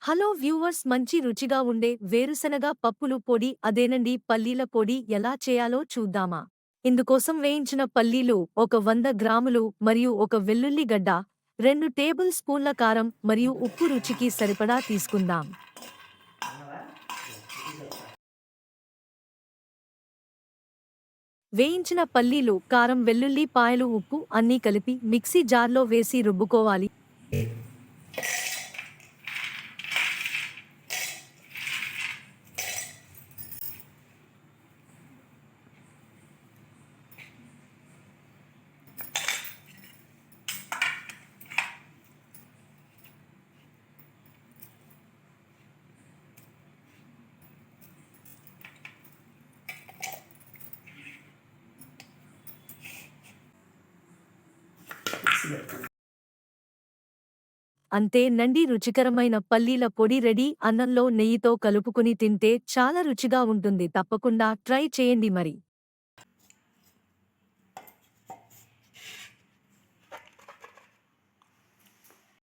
Hello viewers, మంచి రుచిగా ఉండే వేరుశనగ పప్పులు పొడి అదేనండి పల్లీల పొడి ఎలా చేయాలో చూద్దామా. ఇందుకోసం వేయించిన పల్లీలు ఒక 100 గ్రాములు మరియు ఒక వెల్లుల్లి గడ్డ, 2 టేబుల్ స్పూన్ల కారం మరియు ఉప్పు రుచికి సరిపడా తీసుకుందాం. వేయించిన పల్లీలు, కారం, వెల్లుల్లి పాయలు, ఉప్పు అన్నీ కలిపి మిక్సీ జార్లో వేసి రుబ్బుకోవాలి. అంతే నండి, రుచికరమైన పల్లీల పొడి రెడీ. అన్నంలో నెయ్యితో కలుపుకుని తింటే చాలా రుచిగా ఉంటుంది. తప్పకుండా ట్రై చేయండి మరి.